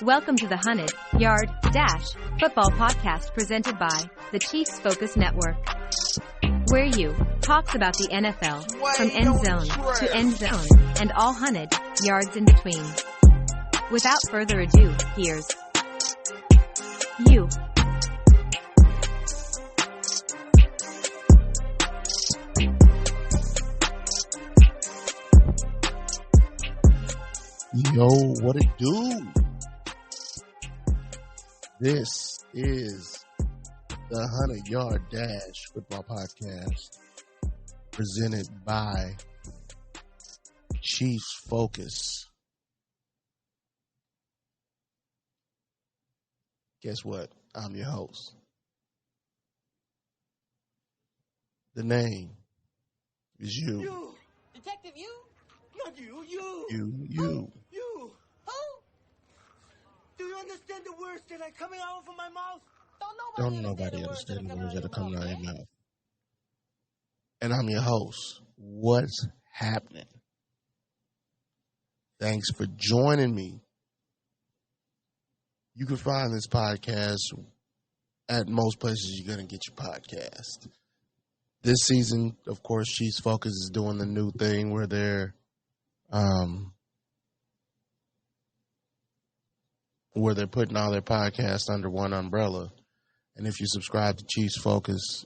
Welcome to the Hunnid Yard Dash Football Podcast presented by the Chiefs Focus Network, where you talks about the NFL from end zone to end zone and all Hunnid yards in between. Without further ado, here's you. Yo, what it do? This is the 100-Yard Dash Football Podcast presented by Chiefs Focus. Guess what? I'm your host. The name is you. You! Detective, you? Not you, you! You. You! Who? Do you understand the words that are coming out from my mouth? Don't nobody understand the words that are coming out of your mouth. And I'm your host. What's happening? Thanks for joining me. You can find this podcast at most places you're going to get your podcast. This season, of course, Chiefs Focus is doing the new thing where they're putting all their podcasts under one umbrella. And if you subscribe to Chiefs Focus,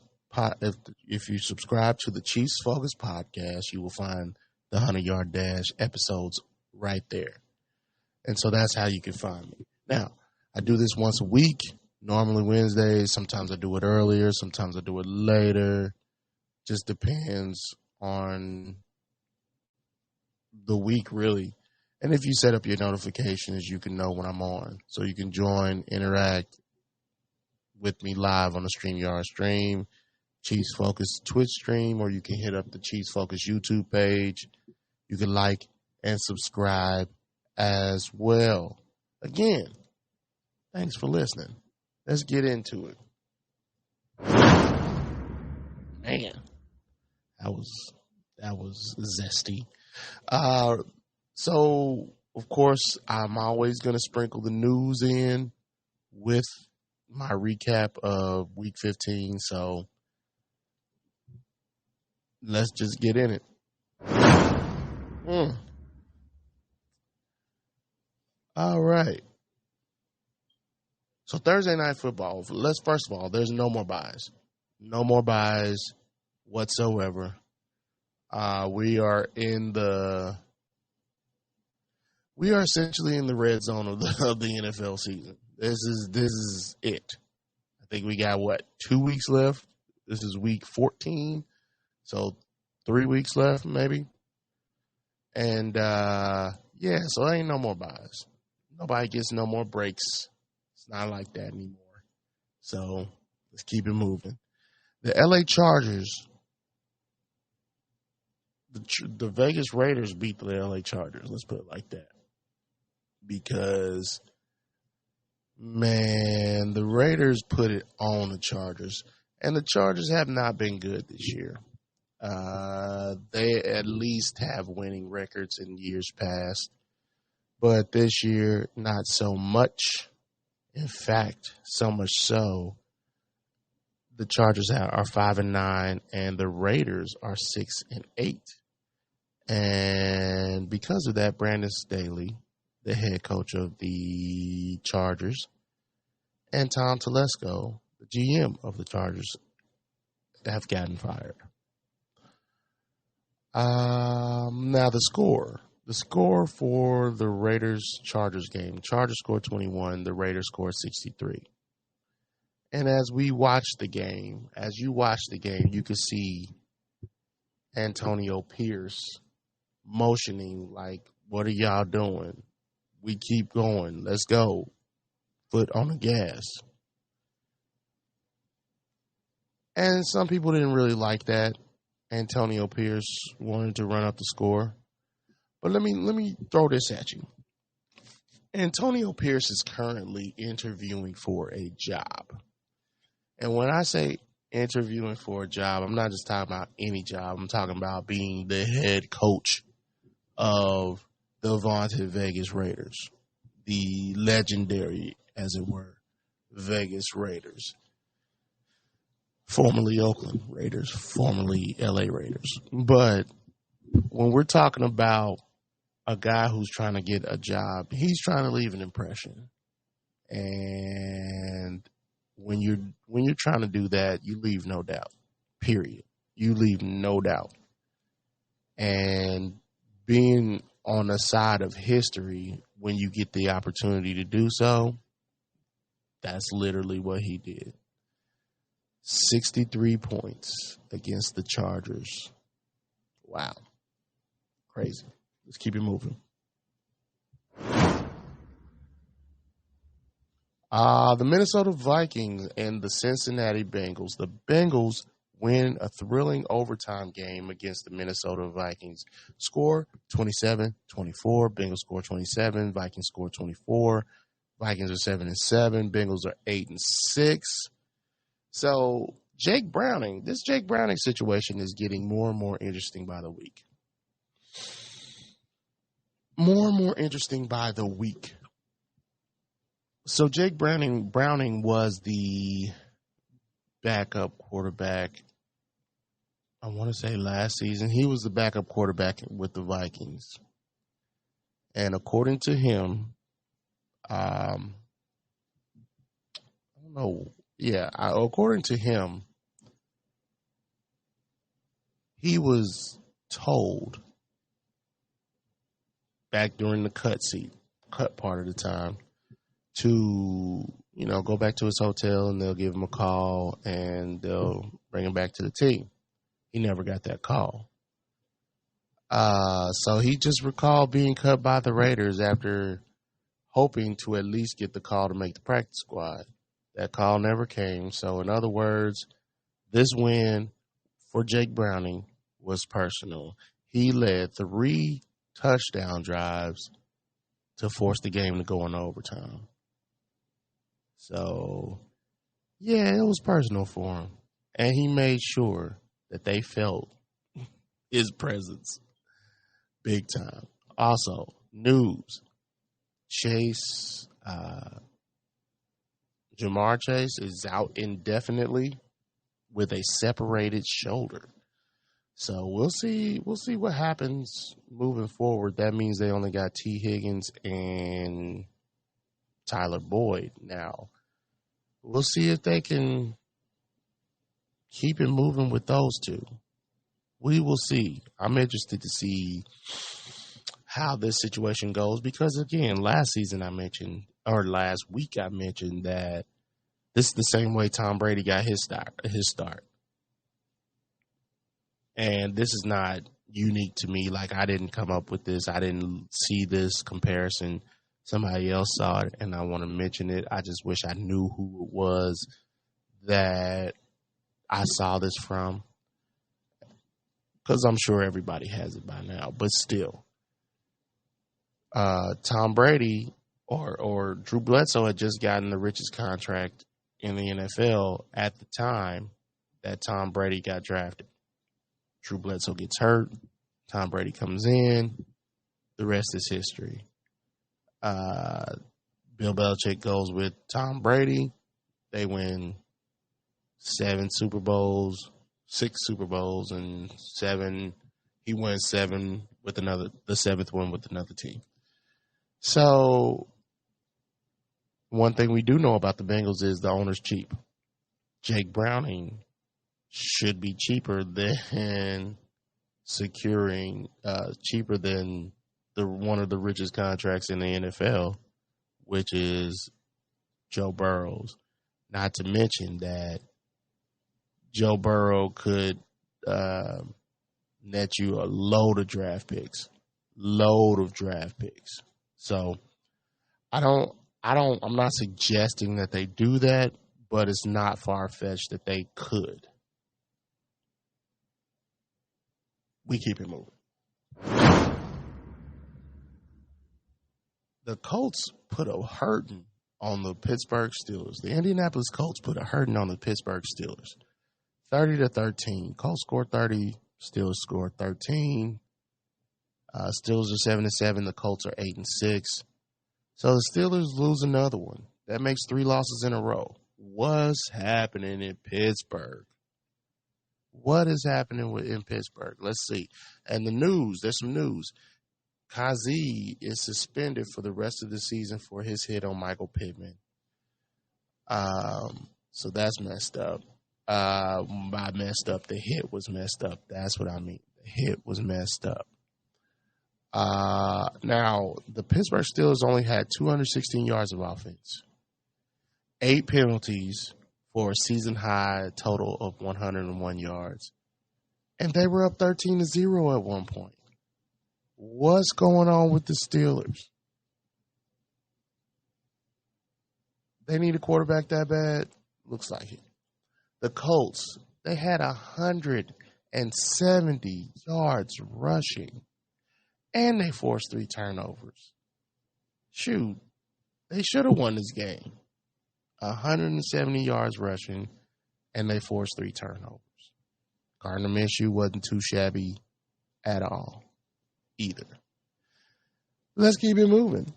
if you subscribe to the Chiefs Focus podcast, you will find the 100-Yard Dash episodes right there. And so that's how you can find me. Now, I do this once a week, normally Wednesdays. Sometimes I do it earlier. Sometimes I do it later. Just depends on the week, really. And if you set up your notifications, you can know when I'm on. So you can join, interact with me live on the StreamYard stream, Chiefs Focus Twitch stream, or you can hit up the Chiefs Focus YouTube page. You can like and subscribe as well. Again, thanks for listening. Let's get into it. Man, that was zesty. So, of course, I'm always going to sprinkle the news in with my recap of Week 15. So, let's just get in it. All right. So, Thursday Night Football. First of all, there's no more buys. No more buys whatsoever. We are essentially in the red zone of the NFL season. This is it. I think we got 2 weeks left. This is week 14, so 3 weeks left maybe. And so ain't no more buys. Nobody gets no more breaks. It's not like that anymore. So let's keep it moving. The LA Chargers. The Vegas Raiders beat the LA Chargers. Let's put it like that. Because, man, the Raiders put it on the Chargers. And the Chargers have not been good this year. They at least have winning records in years past. But this year, not so much. In fact, so much so, the Chargers are 5-9, and the Raiders are 6-8. And because of that, Brandon Staley, the head coach of the Chargers, and Tom Telesco, the GM of the Chargers, have gotten fired. Now the score. The score for the Raiders-Chargers game. Chargers scored 21. The Raiders scored 63. And as you watch the game, you can see Antonio Pierce motioning like, what are y'all doing? We keep going. Let's go. Foot on the gas. And some people didn't really like that. Antonio Pierce wanted to run up the score. But let me throw this at you. Antonio Pierce is currently interviewing for a job. And when I say interviewing for a job, I'm not just talking about any job. I'm talking about being the head coach of the vaunted Vegas Raiders. the legendary, as it were, Vegas Raiders, formerly Oakland Raiders, formerly LA Raiders. But when we're talking about a guy who's trying to get a job, he's trying to leave an impression. And when you're trying to do that, you leave no doubt. Period. You leave no doubt. And being on the side of history when you get the opportunity to do so, that's literally what he did. 63 points against the Chargers. Wow. Crazy. Let's keep it moving. The Minnesota Vikings and the Cincinnati Bengals. The Bengals win a thrilling overtime game against the Minnesota Vikings. Score 27-24. Bengals score 27. Vikings score 24. Vikings are 7-7. Bengals are 8-6. So Jake Browning, this Jake Browning situation is getting more and more interesting by the week. More and more interesting by the week. So Jake Browning was the backup quarterback, I want to say last season. He was the backup quarterback with the Vikings. And according to him, according to him, he was told back during the cut part of the time to, go back to his hotel and they'll give him a call and they'll bring him back to the team. He never got that call. So he just recalled being cut by the Raiders after hoping to at least get the call to make the practice squad. That call never came. So in other words, this win for Jake Browning was personal. He led 3 touchdown drives to force the game to go into overtime. So, yeah, it was personal for him. And he made sure that they felt his presence big time. Also, news. Jamar Chase is out indefinitely with a separated shoulder. So we'll see what happens moving forward. That means they only got T. Higgins and Tyler Boyd now. We'll see if they can keep it moving with those two. We will see. I'm interested to see how this situation goes because, again, last week I mentioned that this is the same way Tom Brady got his start. And this is not unique to me. Like, I didn't come up with this. I didn't see this comparison. Somebody else saw it, and I want to mention it. I just wish I knew who it was that I saw this from, because I'm sure everybody has it by now. But still, Tom Brady or Drew Bledsoe had just gotten the richest contract in the NFL at the time that Tom Brady got drafted. Drew Bledsoe gets hurt. Tom Brady comes in. The rest is history. Bill Belichick goes with Tom Brady. They win 6 Super Bowls, and 7. He wins 7 with the 7th one with another team. So one thing we do know about the Bengals is the owner's cheap. Jake Browning should be cheaper than one of the richest contracts in the NFL, which is Joe Burrow's. Not to mention that Joe Burrow could net you a load of draft picks. So I'm not suggesting that they do that, but it's not far-fetched that they could. We keep it moving. The Colts put a hurting on the Pittsburgh Steelers. The Indianapolis Colts put a hurting on the Pittsburgh Steelers. 30-13. Colts scored 30. Steelers scored 13. Steelers are 7-7. The Colts are 8-6. So the Steelers lose another one. That makes 3 losses in a row. What's happening in Pittsburgh? What is happening in Pittsburgh? Let's see. And the news, there's some news. Kazi is suspended for the rest of the season for his hit on Michael Pittman. So that's messed up. By messed up, the hit was messed up. That's what I mean. The hit was messed up. Now, the Pittsburgh Steelers only had 216 yards of offense, 8 penalties for a season-high total of 101 yards. And they were up 13-0 at one point. What's going on with the Steelers? They need a quarterback that bad? Looks like it. The Colts, they had 170 yards rushing, and they forced 3 turnovers. Shoot, they should have won this game. 170 yards rushing, and they forced 3 turnovers. Gardner Minshew wasn't too shabby at all either. Let's keep it moving.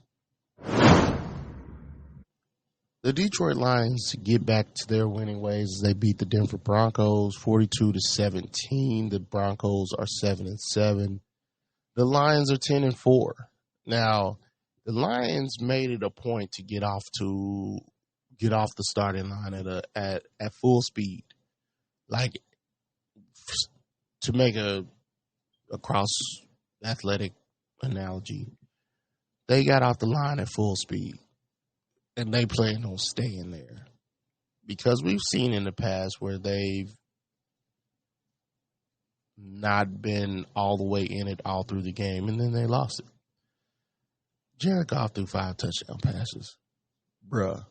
The Detroit Lions get back to their winning ways as they beat the Denver Broncos 42-17. The Broncos are 7-7. The Lions are 10-4. Now, the Lions made it a point to get off the starting line at full speed, like to make a cross athletic analogy. They got off the line at full speed, and they plan on staying there because we've seen in the past where they've not been all the way in it all through the game, and then they lost it. Jared Goff threw 5 touchdown passes. Bruh.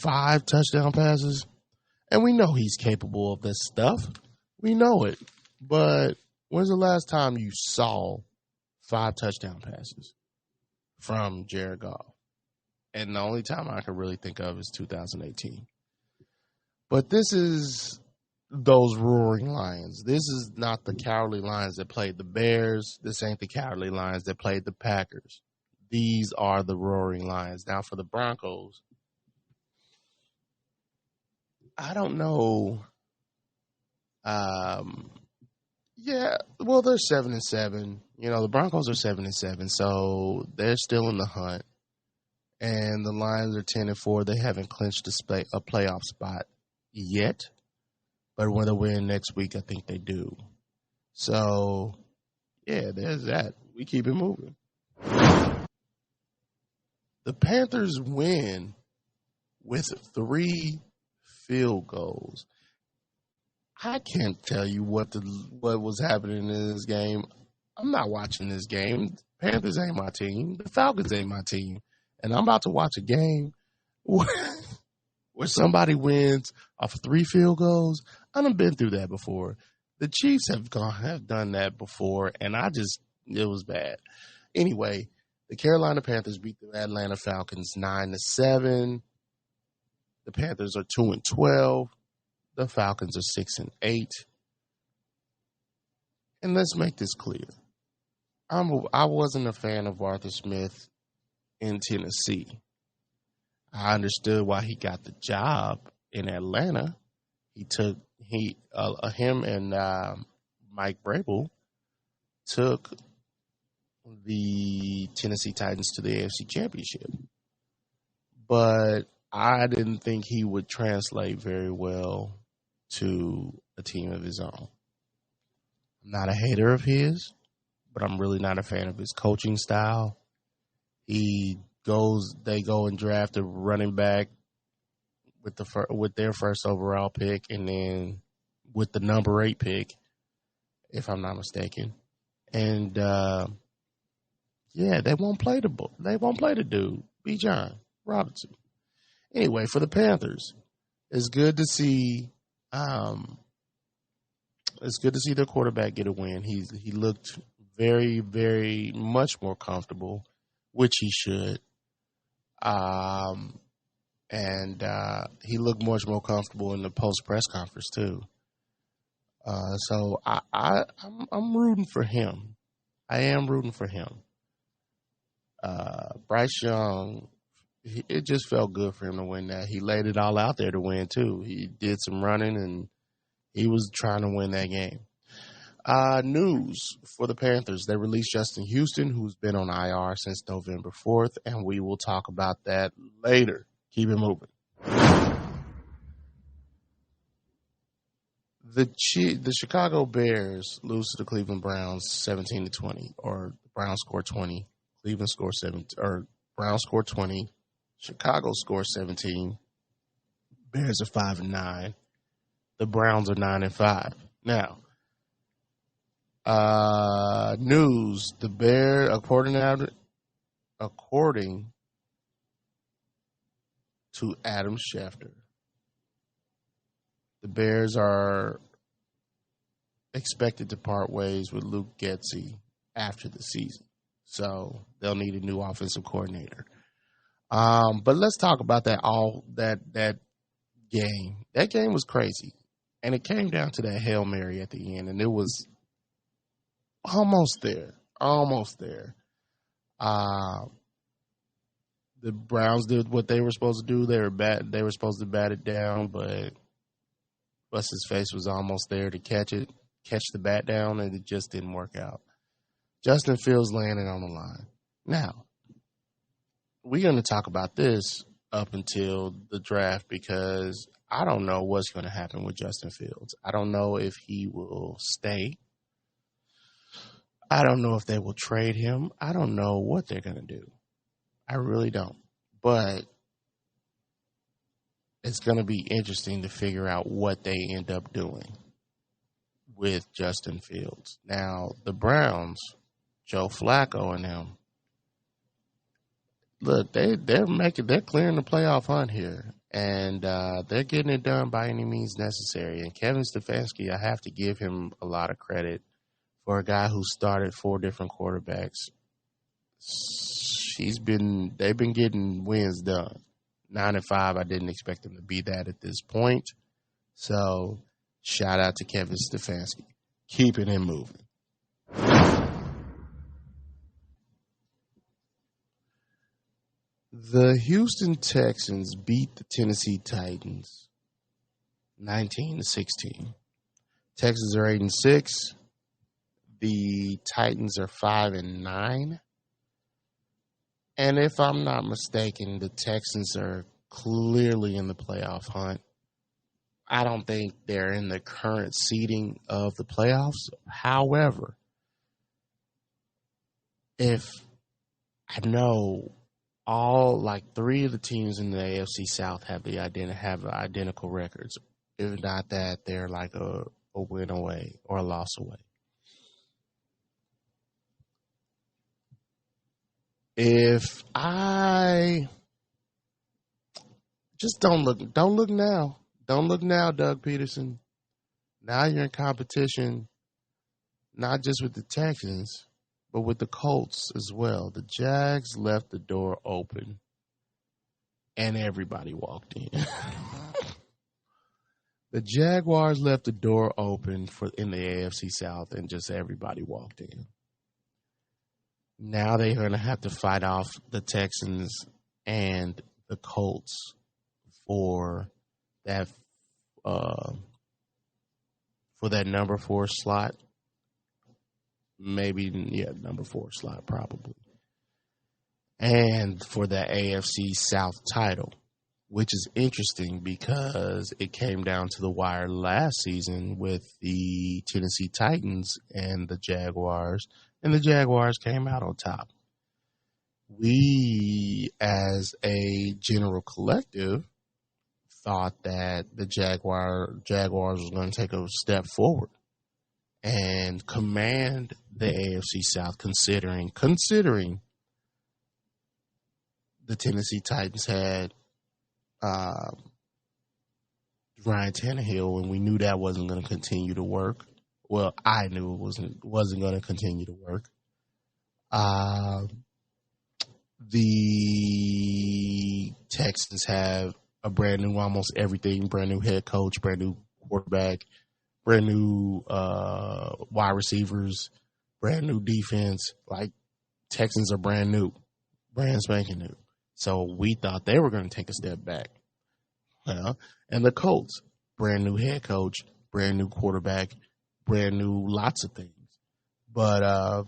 5 touchdown passes? And we know he's capable of this stuff. We know it. But when's the last time you saw 5 touchdown passes from Jared Goff? And the only time I can really think of is 2018. But this is those roaring lions. This is not the cowardly lions that played the Bears. This ain't the cowardly lions that played the Packers. These are the roaring lions. Now for the Broncos, I don't know. Yeah, well, they're 7-7. You know, the Broncos are 7-7, so they're still in the hunt. And the Lions are 10-4. They haven't clinched a playoff spot yet. But when they win next week, I think they do. So, yeah, there's that. We keep it moving. The Panthers win with 3 field goals. I can't tell you what was happening in this game. I'm not watching this game. The Panthers ain't my team. The Falcons ain't my team. And I'm about to watch a game where somebody wins off of 3 field goals. I done been through that before. The Chiefs have done that before, and it was bad. Anyway, the Carolina Panthers beat the Atlanta Falcons 9-7. The Panthers are 2-12. The Falcons are 6-8. And let's make this clear. I wasn't a fan of Arthur Smith in Tennessee. I understood why he got the job in Atlanta. Him and Mike Vrabel took the Tennessee Titans to the AFC Championship. But I didn't think he would translate very well to a team of his own. I'm not a hater of his, but I'm really not a fan of his coaching style. They go and draft a running back with their first overall pick, and then with the number 8 pick, if I'm not mistaken. And they won't play the dude, Bijan Robinson. Anyway, for the Panthers, it's good to see their quarterback get a win. He looked very, very much more comfortable, which he should. And he looked much more comfortable in the post press conference too. So I'm rooting for him. I am rooting for him. Bryce Young, it just felt good for him to win that. He laid it all out there to win, too. He did some running, and he was trying to win that game. News for the Panthers. They released Justin Houston, who's been on IR since November 4th, and we will talk about that later. Keep it moving. The Chicago Bears lose to the Cleveland Browns 17-20, or the Browns score 20. Cleveland score 7, or Browns score 20. Chicago scores 17. Bears are 5-9. The Browns are 9-5. Now, news: the Bears, according to Adam Schefter, the Bears are expected to part ways with Luke Getsy after the season, so they'll need a new offensive coordinator. But let's talk about that game. That game was crazy, and it came down to that Hail Mary at the end, and it was almost there. The Browns did what they were supposed to do. They were supposed to bat it down, but what's his face was almost there to catch the bat down, and it just didn't work out. Justin Fields landed on the line. Now, we're going to talk about this up until the draft because I don't know what's going to happen with Justin Fields. I don't know if he will stay. I don't know if they will trade him. I don't know what they're going to do. I really don't. But it's going to be interesting to figure out what they end up doing with Justin Fields. Now, the Browns, Joe Flacco and them, look, they're clearing the playoff hunt here. And they're getting it done by any means necessary. And Kevin Stefanski, I have to give him a lot of credit for a guy who started 4 different quarterbacks. They've been getting wins done. 9-5, I didn't expect them to be that at this point. So, shout out to Kevin Stefanski. Keeping it moving. The Houston Texans beat the Tennessee Titans 19-16. Texans are 8-6. The Titans are 5-9. And if I'm not mistaken, the Texans are clearly in the playoff hunt. I don't think they're in the current seeding of the playoffs. However, if I know all 3 of the teams in the AFC South have identical records. If not that, they're like a win away or a loss away. If I just don't look now. Don't look now, Doug Peterson. Now you're in competition, not just with the Texans, but with the Colts as well. The Jags left the door open, and everybody walked in. The Jaguars left the door open in the AFC South, and just everybody walked in. Now they're going to have to fight off the Texans and the Colts for that number 4 slot. Maybe, number 4 slot probably. And for the AFC South title, which is interesting because it came down to the wire last season with the Tennessee Titans and the Jaguars. And the Jaguars came out on top. We, as a general collective, thought that the Jaguars was going to take a step forward and command the AFC South, considering the Tennessee Titans had Ryan Tannehill, and we knew that wasn't going to continue to work. Well, I knew it wasn't going to continue to work. The Texans have a brand new, almost everything, brand new head coach, brand new quarterback, brand new wide receivers, brand new defense. Texans are brand new. brand spanking new. So we thought they were going to take a step back. And the Colts, brand new head coach, brand new quarterback, brand new lots of things. But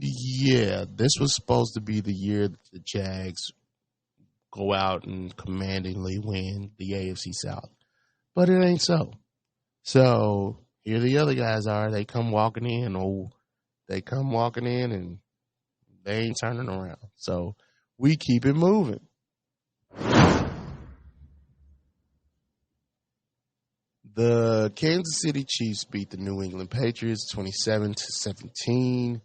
yeah, this was supposed to be the year that the Jags go out and commandingly win the AFC South. But it ain't so. So here the other guys are. They come walking in, and they ain't turning around. So we keep it moving. The Kansas City Chiefs beat the New England Patriots 27-17.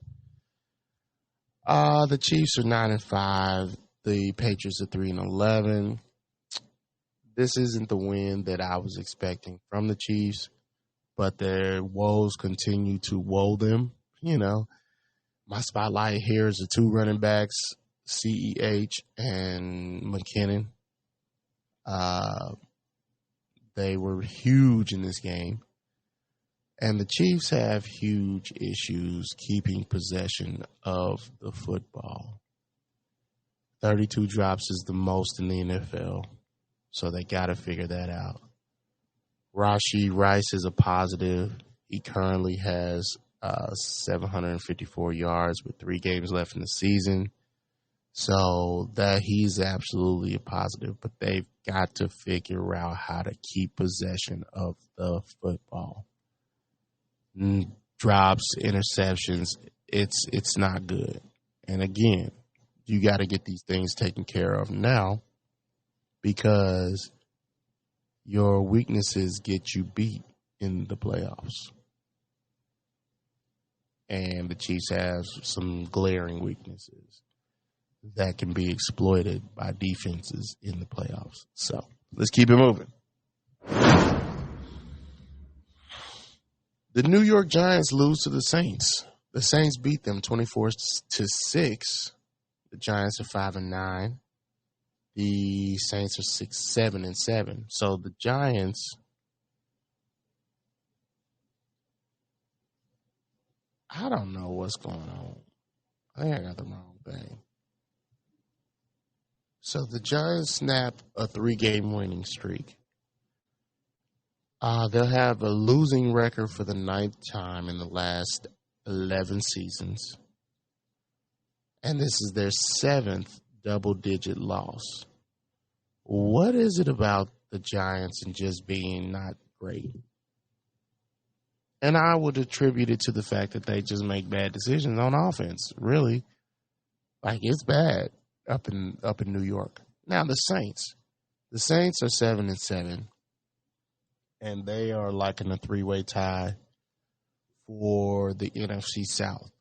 The Chiefs are 9-5. The Patriots are 3-11. This isn't the win that I was expecting from the Chiefs, but their woes continue to woe them. You know, my spotlight here is the two running backs, CEH and McKinnon. They were huge in this game. And the Chiefs have huge issues keeping possession of the football. 32 drops is the most in the NFL, so they got to figure that out. Rashee Rice is a positive. He currently has 754 yards with 3 games left in the season. So that he's absolutely a positive, but they've got to figure out how to keep possession of the football. Drops, interceptions, it's not good. And again, you got to get these things taken care of now because your weaknesses get you beat in the playoffs. And the Chiefs have some glaring weaknesses that can be exploited by defenses in the playoffs. So let's keep it moving. The New York Giants lose to the Saints. The Saints beat them 24-6. The Giants are 5-9. The Saints are 7-7. So the Giants, I don't know what's going on. I think I got the wrong thing. So the Giants snap a 3-game winning streak. They'll have a losing record for the 9th time in the last 11 seasons. And this is their 7th double-digit loss. What is it about the Giants and just being not great? And I would attribute it to the fact that they just make bad decisions on offense, really. Like, it's bad up in New York. Now the Saints are 7-7, and they are like in a 3-way tie for the NFC South,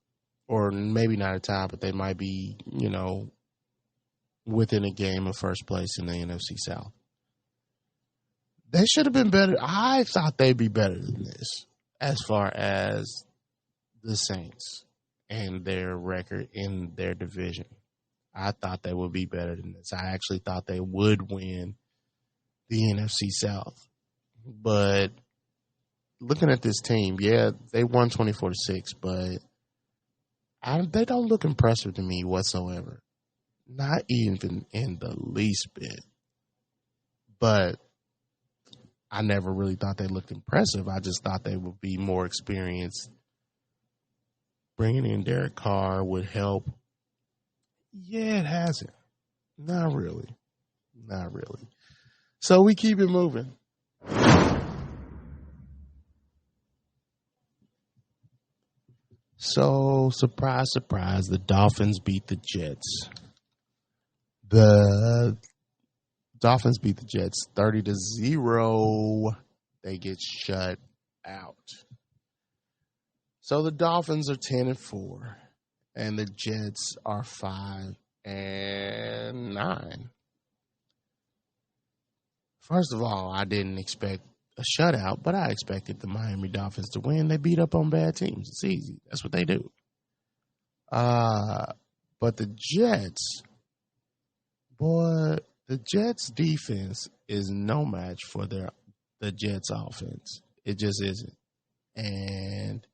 or maybe not a tie, but they might be, within a game of first place in the NFC South. They should have been better. I thought they'd be better than this as far as the Saints and their record in their division. I thought they would be better than this. I actually thought they would win the NFC South. But looking at this team, yeah, they won 24-6, but they don't look impressive to me whatsoever. Not even in the least bit. But I never really thought they looked impressive. I just thought they would be more experienced. Bringing in Derek Carr would help. Yeah, it hasn't. Not really. So we keep it moving. So, surprise, surprise, the Dolphins beat the Jets. The Dolphins beat the Jets 30-0. They get shut out. So the Dolphins are 10-4, and the Jets are 5-9. First of all, I didn't expect a shutout, but I expected the Miami Dolphins to win. They beat up on bad teams. It's easy. That's what they do. But the Jets, boy, the Jets' defense is no match for the Jets' offense. It just isn't. And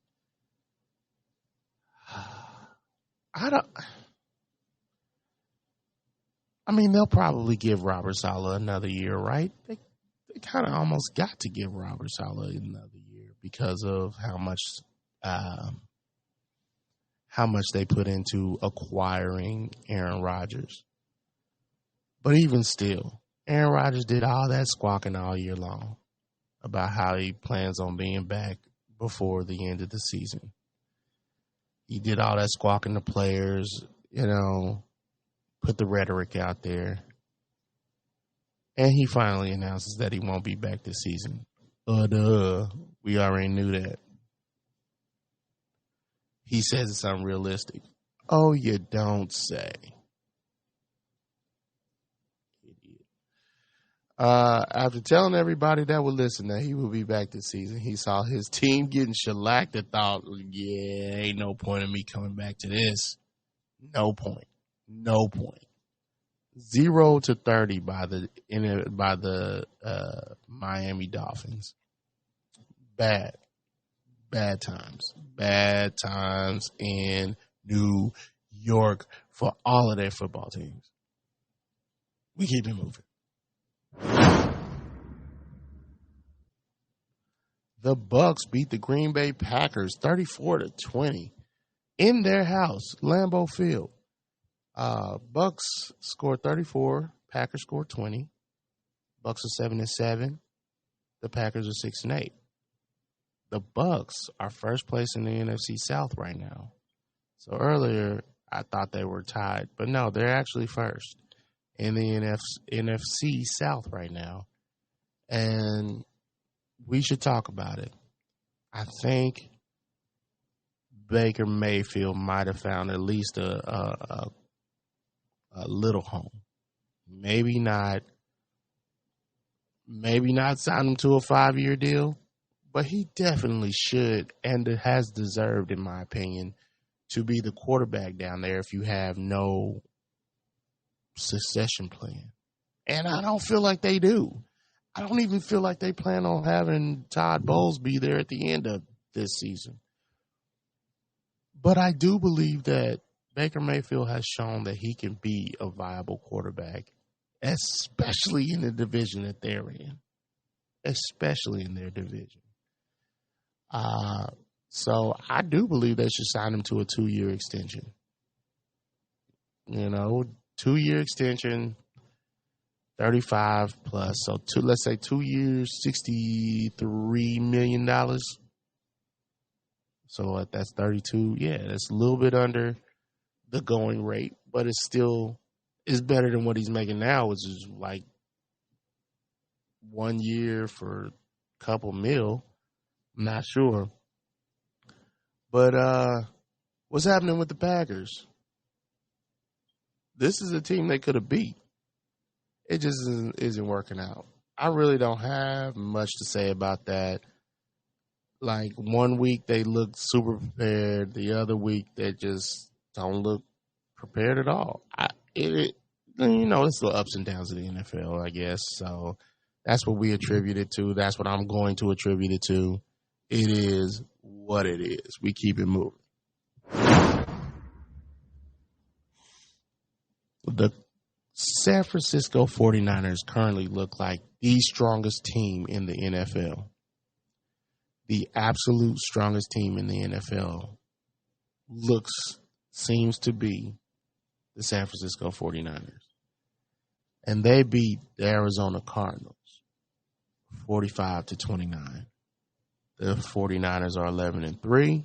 I mean, they'll probably give Robert Saleh another year, right? They kind of almost got to give Robert Saleh another year because of how much they put into acquiring Aaron Rodgers. But even still, Aaron Rodgers did all that squawking all year long about how he plans on being back before the end of the season. He did all that squawking to players, put the rhetoric out there. And he finally announces that he won't be back this season. We already knew that. He says it's unrealistic. Oh, you don't say. After telling everybody that would listen that he will be back this season, he saw his team getting shellacked and thought, yeah, ain't no point in me coming back to this. No point. 0-30 by the Miami Dolphins. Bad times in New York for all of their football teams. We keep it moving. The Bucks beat the Green Bay Packers 34-20 in their house, Lambeau Field. Bucks scored 34, Packers scored 20. Bucks are 7-7. The Packers are 6-8. The Bucks are first place in the NFC South right now. So earlier I thought they were tied, but no, they're actually first in the NFC South right now. And we should talk about it. I think Baker Mayfield might have found at least a little home. Maybe not sign him to a 5-year deal, but he definitely should and has deserved, in my opinion, to be the quarterback down there if you have no succession plan. And I don't feel like they do. I don't even feel like they plan on having Todd Bowles be there at the end of this season. But I do believe that Baker Mayfield has shown that he can be a viable quarterback, especially in the division that they're in. Especially in their division. So I do believe they should sign him to a 2-year extension. 2-year extension, 35 plus. So let's say 2 years, $63 million. So that's 32. Yeah, that's a little bit under the going rate, but it's still better than what he's making now, which is like 1 year for a couple mil. I'm not sure. But what's happening with the Packers? This is a team they could have beat. It just isn't working out. I really don't have much to say about that. Like, 1 week they look super prepared. The other week they just don't look prepared at all. It's the ups and downs of the NFL, I guess. So that's what we attribute it to. That's what I'm going to attribute it to. It is what it is. We keep it moving. The San Francisco 49ers currently look like the strongest team in the NFL. The absolute strongest team in the NFL seems to be the San Francisco 49ers. And they beat the Arizona Cardinals 45-29. The 49ers are 11-3.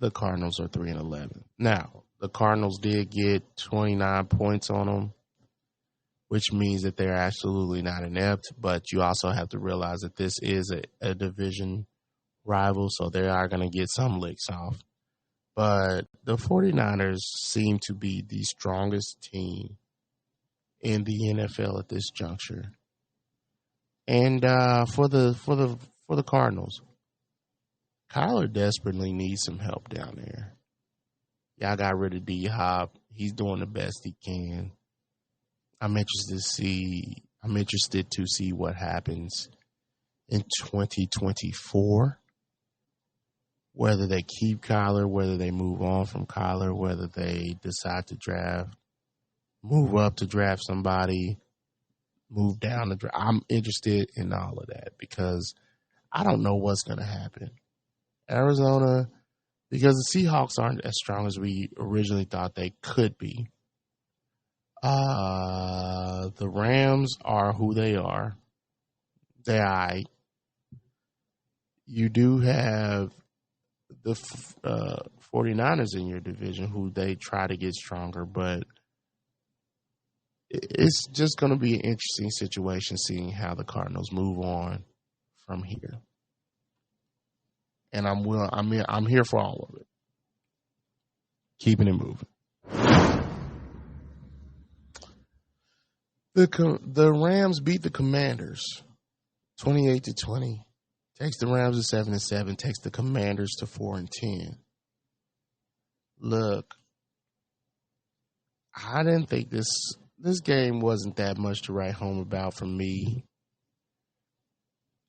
The Cardinals are 3-11. Now, the Cardinals did get 29 points on them, which means that they're absolutely not inept. But you also have to realize that this is a division rival, so they are going to get some licks off. But the 49ers seem to be the strongest team in the NFL at this juncture. And for the Cardinals, Kyler desperately needs some help down there. Y'all got rid of D-Hop. He's doing the best he can. I'm interested to see what happens in 2024. Whether they keep Kyler, whether they move on from Kyler, whether they decide to draft move up to draft somebody, move down to draft. I'm interested in all of that because I don't know what's going to happen. Arizona, because the Seahawks aren't as strong as we originally thought they could be. The Rams are who they are. You do have the 49ers in your division who they try to get stronger, but it's just going to be an interesting situation seeing how the Cardinals move on from here. And I'm here for all of it. Keeping it moving. The Rams beat the Commanders 28-20. Takes the Rams to 7-7. Takes the Commanders to 4-10. Look, I didn't think this game wasn't that much to write home about for me.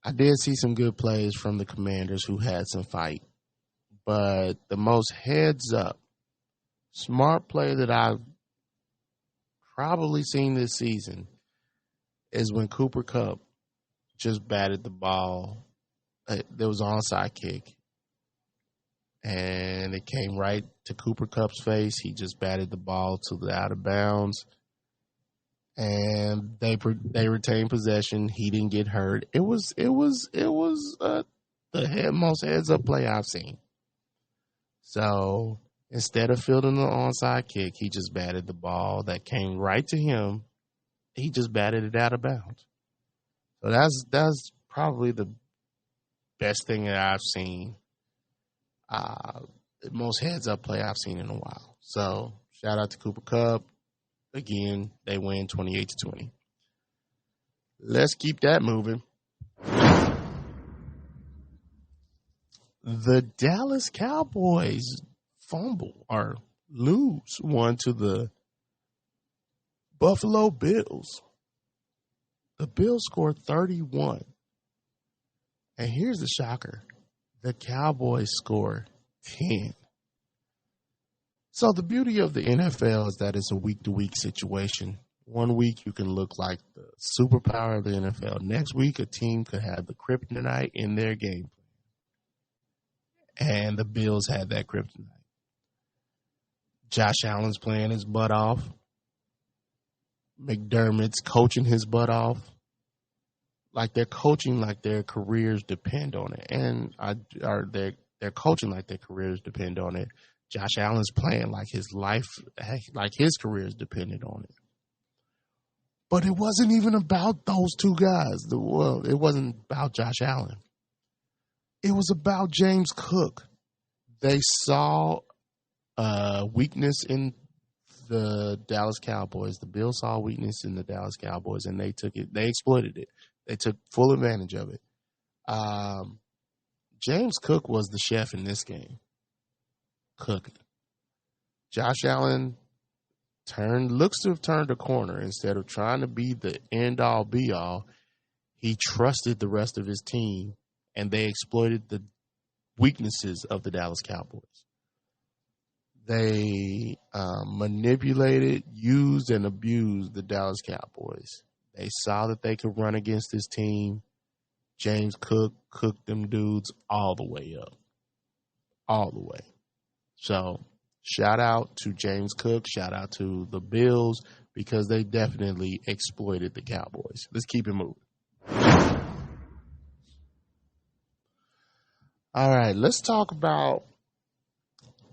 I did see some good plays from the Commanders who had some fight, but the most heads up, smart play that I've probably seen this season is when Cooper Kupp just batted the ball. There was an onside kick, and it came right to Cooper Kupp's face. He just batted the ball to the out of bounds, and they retained possession. He didn't get hurt. It was the most heads up play I've seen. So instead of fielding the onside kick, he just batted the ball that came right to him. He just batted it out of bounds. So that's probably the best thing that I've seen. Most heads up play I've seen in a while. So shout out to Cooper Kupp. Again, they win 28-20. Let's keep that moving. The Dallas Cowboys fumble or lose one to the Buffalo Bills. The Bills scored 31. And here's the shocker. The Cowboys scored 10. So the beauty of the NFL is that it's a week-to-week situation. One week you can look like the superpower of the NFL. Next week a team could have the kryptonite in their game plan. And the Bills had that kryptonite. Josh Allen's playing his butt off. McDermott's coaching his butt off. Like they're coaching like their careers depend on it. And they're coaching like their careers depend on it. Josh Allen's playing like his life, like his career is dependent on it. But it wasn't even about those two guys. It wasn't about Josh Allen. It was about James Cook. They saw weakness in the Dallas Cowboys. The Bills saw weakness in the Dallas Cowboys, and they took it. They exploited it. They took full advantage of it. James Cook was the chef in this game. Cooking. Josh Allen looks to have turned a corner. Instead of trying to be the end-all, be-all, he trusted the rest of his team, and they exploited the weaknesses of the Dallas Cowboys. They manipulated, used, and abused the Dallas Cowboys. They saw that they could run against this team. James Cook cooked them dudes all the way up. All the way. So, shout out to James Cook. Shout out to the Bills because they definitely exploited the Cowboys. Let's keep it moving. All right, let's talk about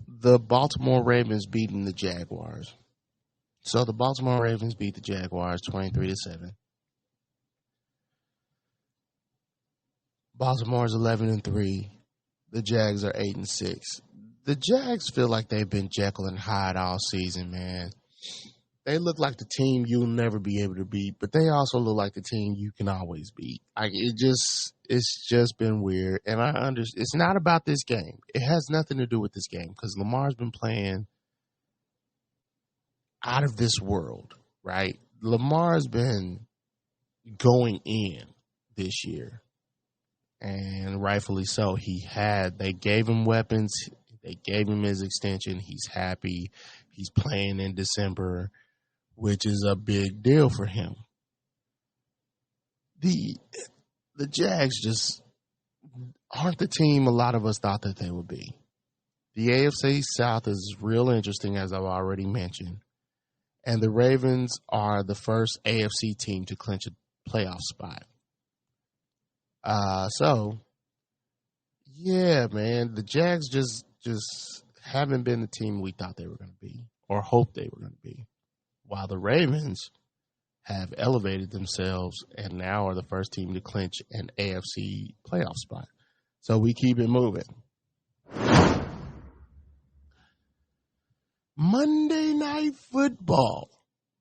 the Baltimore Ravens beating the Jaguars. So the Baltimore Ravens beat the Jaguars 23-7. Baltimore's 11-3. The Jags are 8-6. The Jags feel like they've been Jekyll and Hyde all season, man. They look like the team you'll never be able to beat, but they also look like the team you can always beat. It's just been weird, and I understand. It's not about this game. It has nothing to do with this game because Lamar's been playing out of this world, right? Lamar's been going in this year, and rightfully so. They gave him weapons. They gave him his extension. He's happy. He's playing in December. which is a big deal for him. The Jags just aren't the team a lot of us thought that they would be. The AFC South is real interesting, as I've already mentioned. And the Ravens are the first AFC team to clinch a playoff spot. Yeah, man, the Jags just haven't been the team we thought they were going to be or hoped they were going to be. While the Ravens have elevated themselves and now are the first team to clinch an AFC playoff spot. So we keep it moving. Monday Night Football.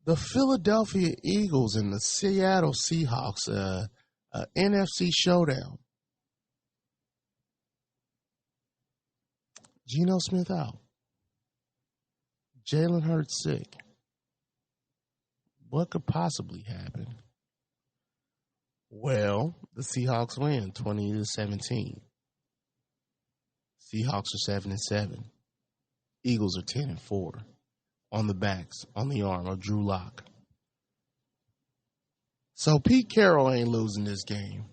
The Philadelphia Eagles and the Seattle Seahawks, NFC showdown. Geno Smith out. Jalen Hurts sick. What could possibly happen? Well, the Seahawks win 20-17. Seahawks are 7-7. Eagles are 10-4. On the backs, on the arm of Drew Lock. So Pete Carroll ain't losing this game.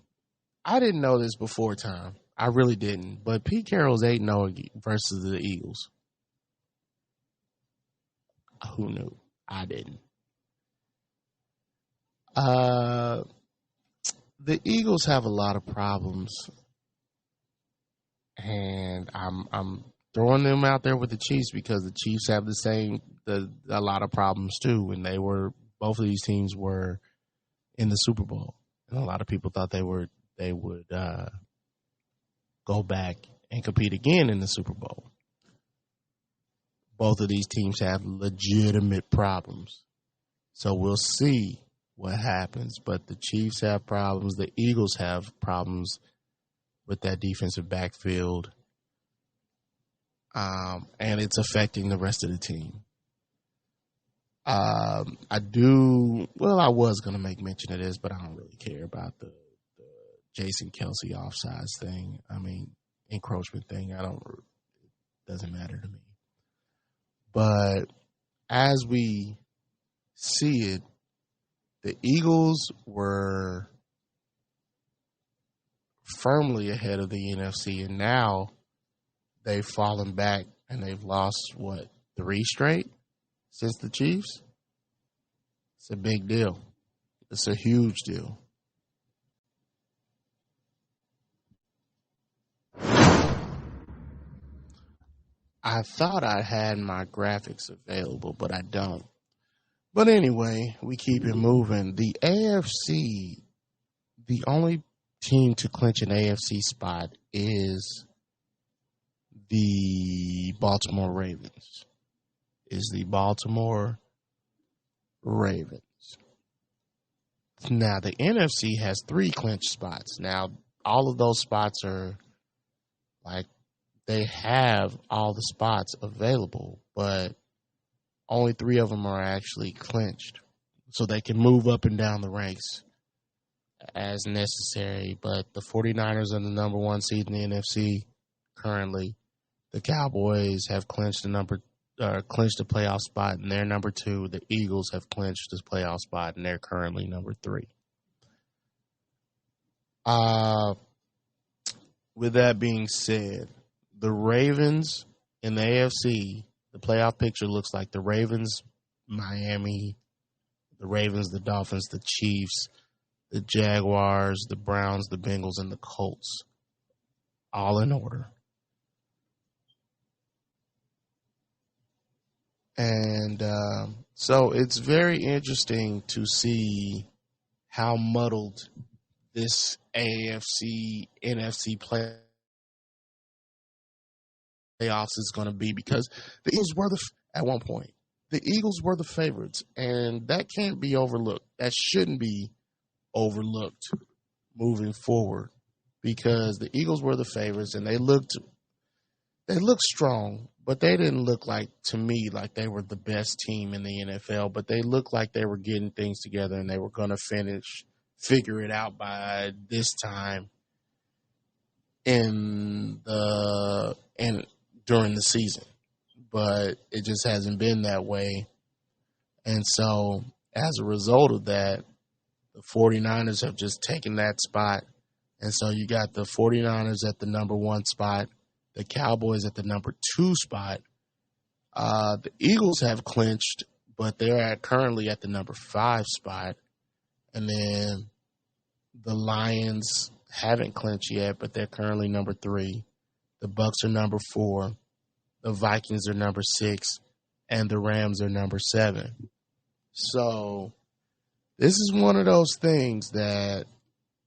I didn't know this before time. I really didn't. But Pete Carroll's 8-0 versus the Eagles. Who knew? I didn't. The Eagles have a lot of problems, and I'm throwing them out there with the Chiefs because the Chiefs have a lot of problems too, and both of these teams were in the Super Bowl, and a lot of people thought they would go back and compete again in the Super Bowl. Both of these teams have legitimate problems, so we'll see what happens. But the Chiefs have problems. The Eagles have problems with that defensive backfield. And it's affecting the rest of the team. I was going to make mention of this, but I don't really care about the Jason Kelsey offsides thing. I mean, encroachment thing. It doesn't matter to me. But as we see it, the Eagles were firmly ahead of the NFC, and now they've fallen back and they've lost, 3 straight since the Chiefs? It's a big deal. It's a huge deal. I thought I had my graphics available, but I don't. But anyway, we keep it moving. The AFC, the only team to clinch an AFC spot is the Baltimore Ravens. Now, the NFC has 3 clinch spots. Now, all of those spots are they have all the spots available, but only 3 of them are actually clinched. So they can move up and down the ranks as necessary. But the 49ers are the number 1 seed in the NFC currently. The Cowboys have clinched the playoff spot, and they're number 2. The Eagles have clinched this playoff spot, and they're currently number 3. With that being said, the Ravens in the AFC, the playoff picture looks like the Ravens, Miami, the Ravens, the Dolphins, the Chiefs, the Jaguars, the Browns, the Bengals, and the Colts, all in order. And so it's very interesting to see how muddled this AFC, NFC playoffs is going to be, because the Eagles were at one point, the Eagles were the favorites, and that can't be overlooked. That shouldn't be overlooked moving forward, because the Eagles were the favorites, and they looked strong, but they didn't look to me like they were the best team in the NFL, but they looked like they were getting things together and they were going to figure it out by this time during the season. But it just hasn't been that way. And so as a result of that, the 49ers have just taken that spot. And so you got the 49ers at the number 1 spot, the Cowboys at the number 2 spot. The Eagles have clinched, but they're currently at the number 5 spot. And then the Lions haven't clinched yet, but they're currently number 3. The Bucks are number 4. The Vikings are number 6. And the Rams are number 7. So this is one of those things that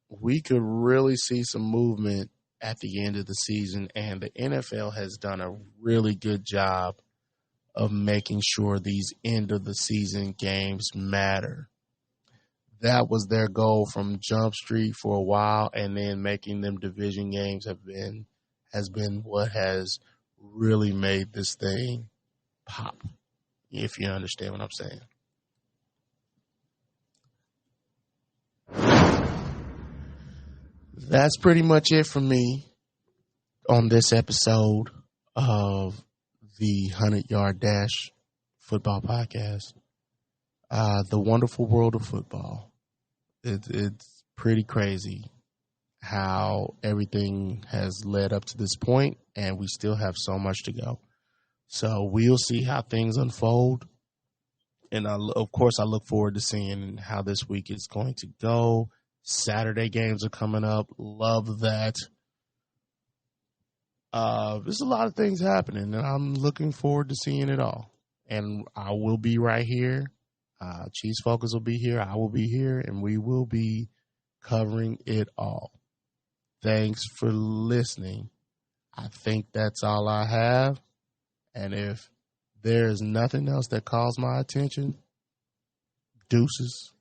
we could really see some movement at the end of the season. And the NFL has done a really good job of making sure these end of the season games matter. That was their goal from Jump Street for a while, and then making them division games has been what has really made this thing pop, if you understand what I'm saying. That's pretty much it for me on this episode of the 100-Yard Dash football podcast. The wonderful world of football. It's pretty crazy how everything has led up to this point, and we still have so much to go. So we'll see how things unfold. And of course, I look forward to seeing how this week is going to go. Saturday games are coming up. Love that. There's a lot of things happening, and I'm looking forward to seeing it all. And I will be right here. Chiefs Focus will be here. I will be here, and we will be covering it all. Thanks for listening. I think that's all I have. And if there is nothing else that calls my attention, deuces.